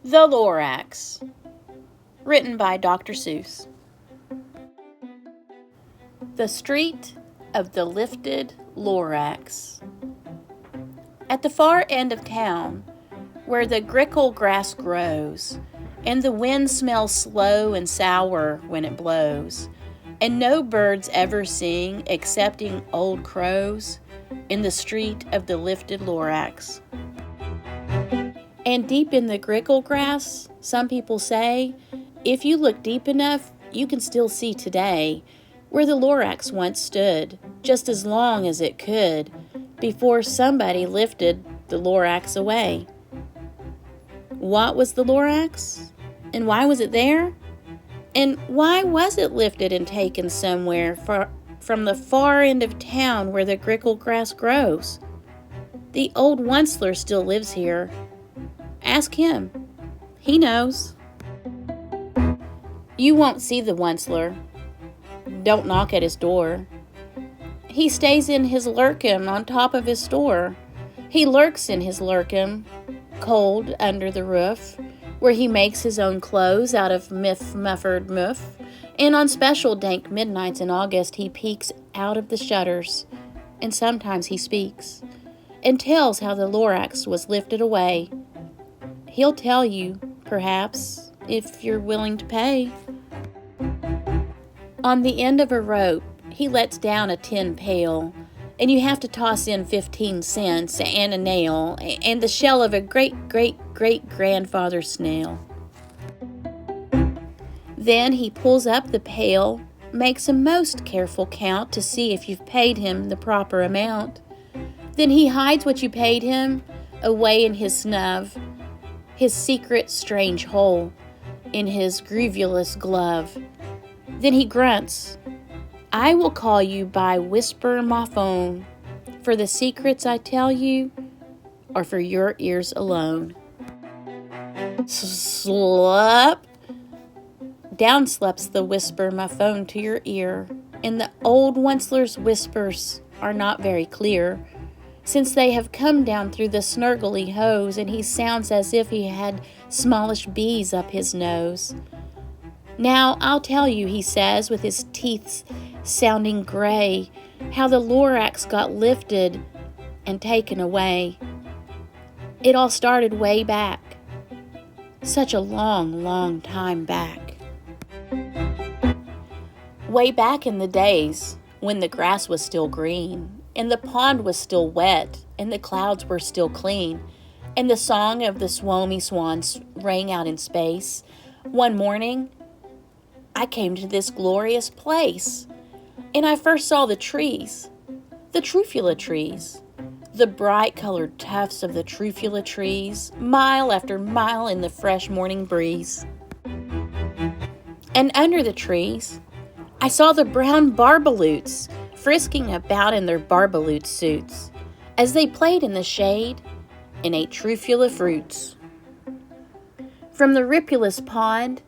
The Lorax, written by Dr. Seuss. The Street of the Lifted Lorax. At the far end of town, where the grickle grass grows, and the wind smells slow and sour when it blows, and no birds ever sing excepting old crows, in the street of the lifted Lorax. And deep in the grickle grass, some people say, if you look deep enough, you can still see today where the Lorax once stood, just as long as it could, before somebody lifted the Lorax away. What was the Lorax? And why was it there? And why was it lifted and taken somewhere from the far end of town where the grickle grass grows? The old Onceler still lives here. Ask him. He knows. You won't see the Onceler. Don't knock at his door. He stays in his lurkin on top of his store. He lurks in his lurkin, cold under the roof, where he makes his own clothes out of muffered muff. And on special dank midnights in August, he peeks out of the shutters, and sometimes he speaks, and tells how the Lorax was lifted away. He'll tell you, perhaps, if you're willing to pay. On the end of a rope, he lets down a tin pail, and you have to toss in 15 cents and a nail and the shell of a great-great-great-grandfather snail. Then he pulls up the pail, makes a most careful count to see if you've paid him the proper amount. Then he hides what you paid him away in his snub, his secret strange hole in his grievous glove. Then he grunts, I will call you by whisper my phone, for the secrets I tell you are for your ears alone. Slup! Down sleeps the whisper my phone to your ear, and the old Onceler's whispers are not very clear, since they have come down through the snurgly hose, and he sounds as if he had smallish bees up his nose. Now I'll tell you, he says, with his teeth sounding gray, how the Lorax got lifted and taken away. It all started way back, such a long, long time back. Way back in the days when the grass was still green, and the pond was still wet, and the clouds were still clean, and the song of the swomy swans rang out in space, one morning I came to this glorious place, and I first saw the trees, the trufula trees, the bright-colored tufts of the trufula trees, mile after mile in the fresh morning breeze. And under the trees, I saw the brown barbaloots frisking about in their barbaloot suits as they played in the shade and ate trufula fruits. From the ripulous pond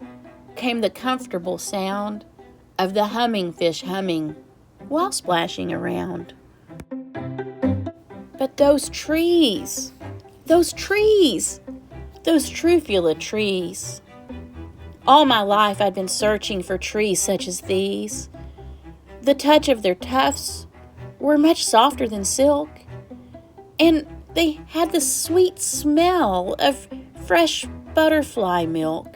came the comfortable sound of the humming fish humming while splashing around. But those trees, those trufula trees. All my life I'd been searching for trees such as these. The touch of their tufts were much softer than silk, and they had the sweet smell of fresh butterfly milk.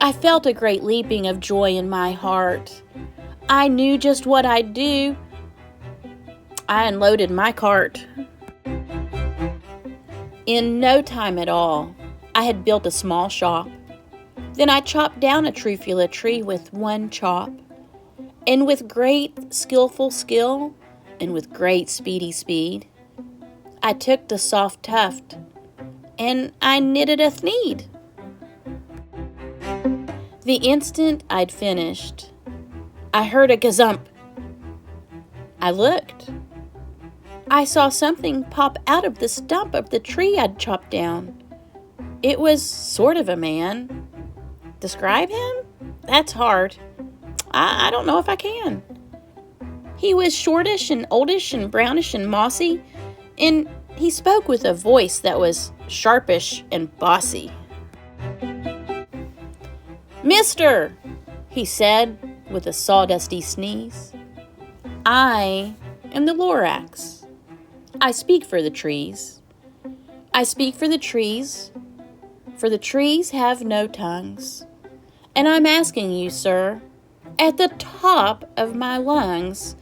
I felt a great leaping of joy in my heart. I knew just what I'd do. I unloaded my cart. In no time at all, I had built a small shop. Then I chopped down a trufula tree with one chop. And with great skillful skill, and with great speedy speed, I took the soft tuft, and I knitted a thneed. The instant I'd finished, I heard a gazump. I looked. I saw something pop out of the stump of the tree I'd chopped down. It was sort of a man. Describe him? That's hard. I don't know if I can. He was shortish and oldish and brownish and mossy, and he spoke with a voice that was sharpish and bossy. "Mister," he said with a sawdusty sneeze, "I am the Lorax. I speak for the trees. I speak for the trees have no tongues. And I'm asking you, sir, at the top of my lungs."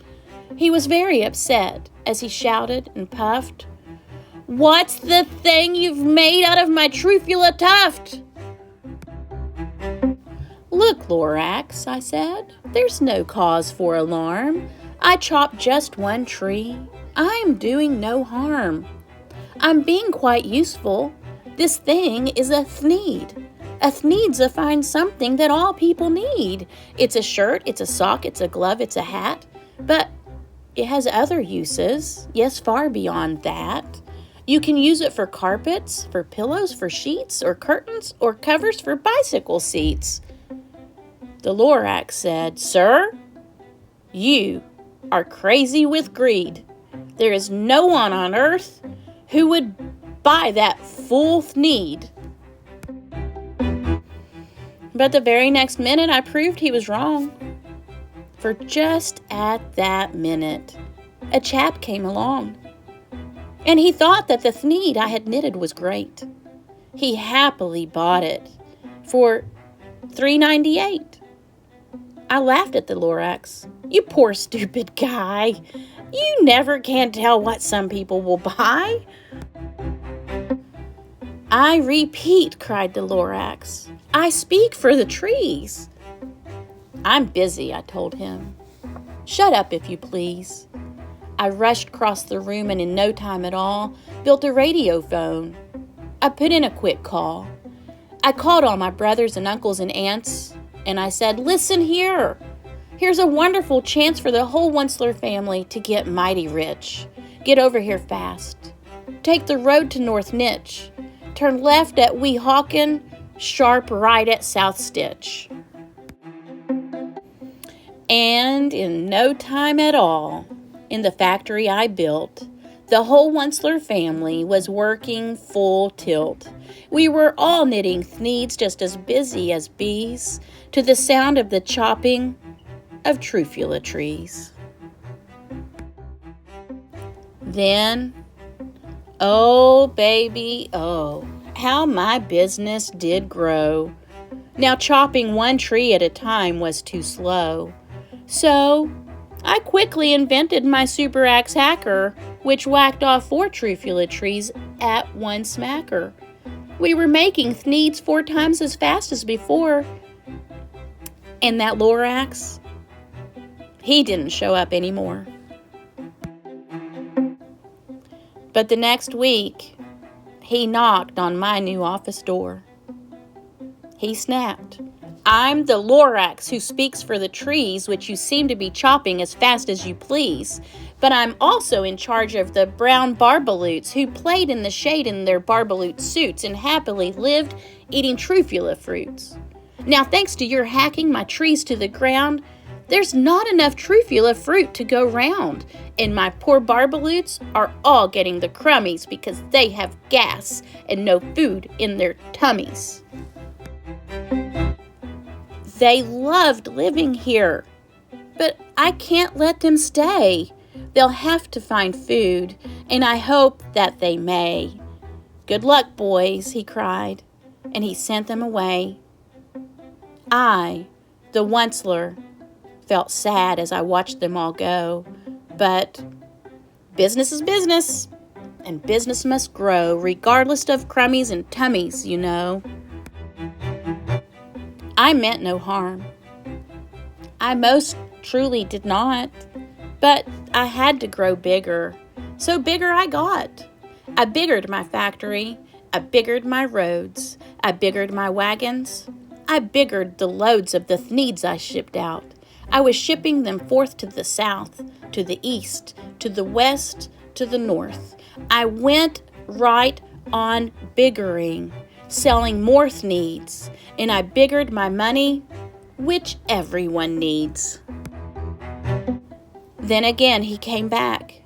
He was very upset as he shouted and puffed, "What's the thing you've made out of my trufula tuft?" "Look, Lorax," I said, "there's no cause for alarm. I chopped just one tree. I'm doing no harm. I'm being quite useful. This thing is a thneed. A thneed's a fine something that all people need. It's a shirt, it's a sock, it's a glove, it's a hat. But it has other uses, yes, far beyond that. You can use it for carpets, for pillows, for sheets, or curtains, or covers for bicycle seats." The Lorax said, "Sir, you are crazy with greed. There is no one on earth who would buy that fool thneed." But the very next minute I proved he was wrong. For just at that minute, a chap came along, and he thought that the thneed I had knitted was great. He happily bought it for $3.98. I laughed at the Lorax. "You poor stupid guy. You never can tell what some people will buy." "I repeat," cried the Lorax, "I speak for the trees." "I'm busy," I told him. "Shut up, if you please." I rushed across the room and in no time at all built a radio phone. I put in a quick call. I called all my brothers and uncles and aunts, and I said, "Listen here. Here's a wonderful chance for the whole Onceler family to get mighty rich. Get over here fast. Take the road to North Nitch. Turn left at Weehawken, sharp right at South Stitch." And in no time at all, in the factory I built, the whole Onceler family was working full tilt. We were all knitting thneeds just as busy as bees, to the sound of the chopping of trufula trees. Then, oh baby, oh, how my business did grow. Now chopping one tree at a time was too slow. So I quickly invented my super axe hacker, which whacked off 4 trufula trees at one smacker. We were making thneeds 4 times as fast as before. And that Lorax, he didn't show up anymore. But the next week, he knocked on my new office door. He snapped, "I'm the Lorax who speaks for the trees, which you seem to be chopping as fast as you please. But I'm also in charge of the brown barbaloots who played in the shade in their barbaloot suits and happily lived eating trufula fruits. Now, thanks to your hacking my trees to the ground, there's not enough trufula fruit to go round, and my poor barbaloots are all getting the crummies because they have gas and no food in their tummies. They loved living here, but I can't let them stay. They'll have to find food, and I hope that they may. Good luck, boys," he cried, and he sent them away. I, the Onceler, felt sad as I watched them all go, but business is business, and business must grow, regardless of crummies and tummies, you know. I meant no harm. I most truly did not, but I had to grow bigger, so bigger I got. I biggered my factory, I biggered my roads, I biggered my wagons, I biggered the loads of the thneeds I shipped out. I was shipping them forth to the south, to the east, to the west, to the north. I went right on biggering, selling more thneeds, and I biggered my money, which everyone needs. Then again he came back.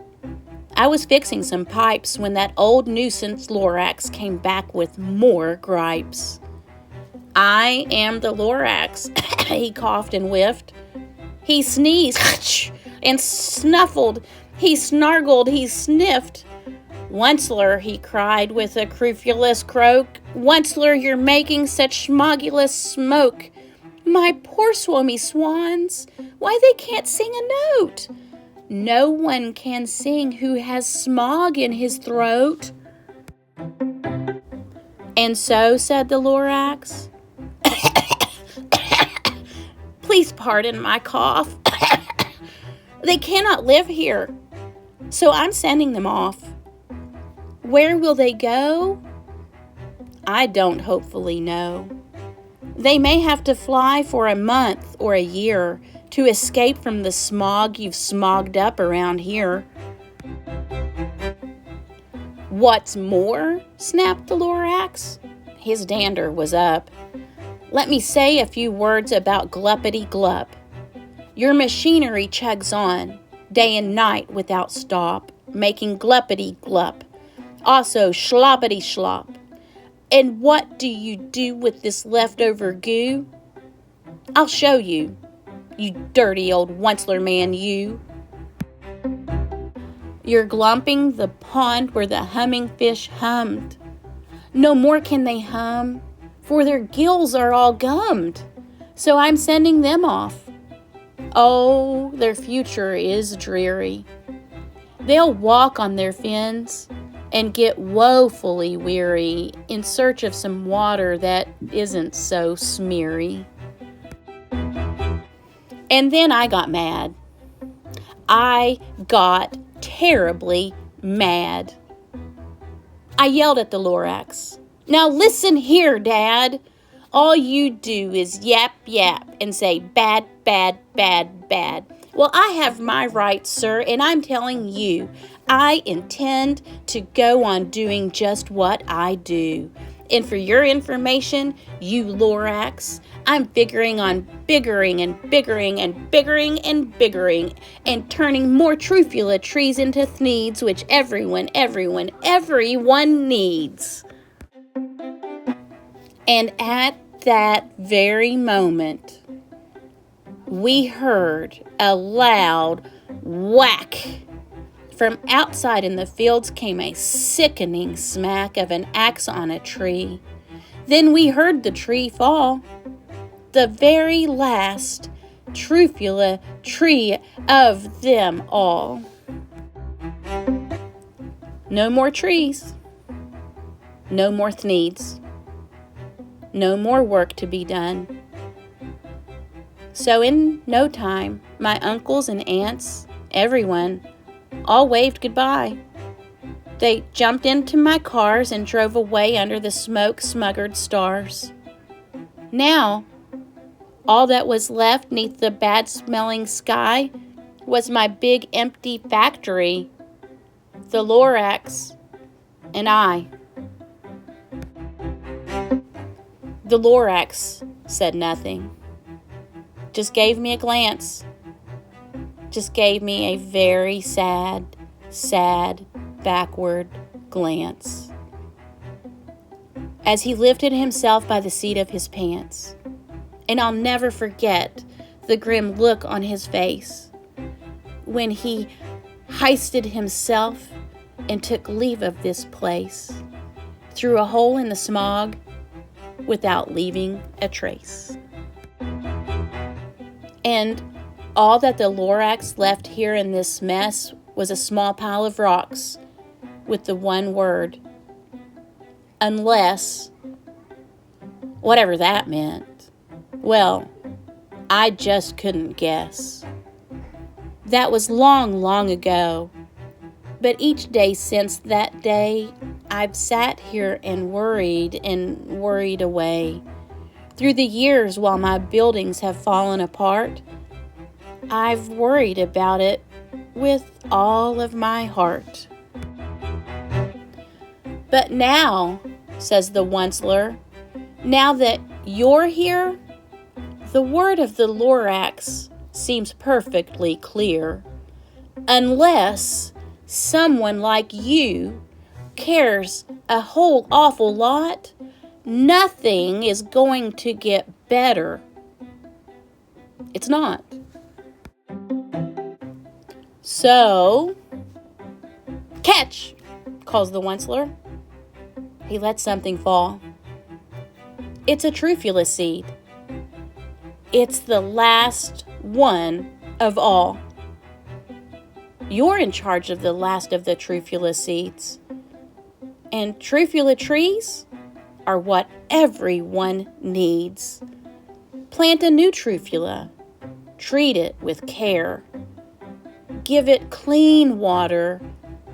I was fixing some pipes when that old nuisance Lorax came back with more gripes. I am the Lorax, he coughed and whiffed. He sneezed and snuffled. He snargled, he sniffed. Onceler, he cried with a crufulous croak. Onceler, you're making such smogulous smoke. My poor swummy swans, why they can't sing a note. No one can sing who has smog in his throat. And so, said the Lorax, please pardon my cough. They cannot live here, so I'm sending them off. Where will they go? I don't hopefully know. They may have to fly for a month or a year to escape from the smog you've smogged up around here. What's more, snapped the Lorax. His dander was up. Let me say a few words about gluppity-glup. Your machinery chugs on, day and night without stop, making gluppity-glup, also sloppity-slop. And what do you do with this leftover goo? I'll show you, you dirty old Onceler man, you. You're glumping the pond where the humming fish hummed. No more can they hum, for their gills are all gummed. So I'm sending them off. Oh, their future is dreary. They'll walk on their fins and get woefully weary in search of some water that isn't so smeary. And then I got mad. I got terribly mad. I yelled at the Lorax. Now listen here, Dad. All you do is yap, yap, and say bad, bad, bad, bad. Well, I have my rights, sir, and I'm telling you, I intend to go on doing just what I do. And for your information, you Lorax, I'm figuring on biggering and biggering and biggering and biggering and turning more trufula trees into thneeds, which everyone needs. And at that very moment, we heard a loud whack. From outside in the fields came a sickening smack of an axe on a tree. Then we heard the tree fall. The very last trufula tree of them all. No more trees. No more thneeds. No more work to be done. So in no time, my uncles and aunts, everyone, all waved goodbye. They jumped into my cars and drove away under the smoke-smuggered stars. Now, all that was left neath the bad-smelling sky was my big empty factory, the Lorax, and I. The Lorax said nothing, just gave me a glance, just gave me a very sad, backward glance as he lifted himself by the seat of his pants. And I'll never forget the grim look on his face when he hoisted himself and took leave of this place through a hole in the smog without leaving a trace. And all that the Lorax left here in this mess was a small pile of rocks with the one word, unless, whatever that meant. Well, I just couldn't guess. That was long, long ago. But each day since that day, I've sat here and worried away. Through the years while my buildings have fallen apart, I've worried about it with all of my heart. But now, says the Onceler, now that you're here, the word of the Lorax seems perfectly clear. Unless someone like you cares a whole awful lot nothing is going to get better. It's not. So, catch, calls the Onceler. He lets something fall. It's a truffula seed. It's the last one of all. You're in charge of the last of the truffula seeds. And truffula trees are what everyone needs. Plant a new truffula. Treat it with care. Give it clean water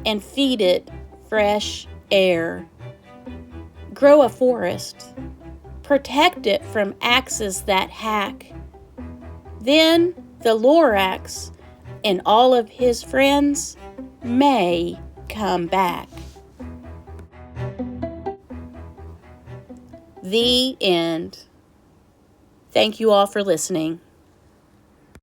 and feed it fresh air. Grow a forest. Protect it from axes that hack. Then the Lorax and all of his friends may come back. The end. Thank you all for listening.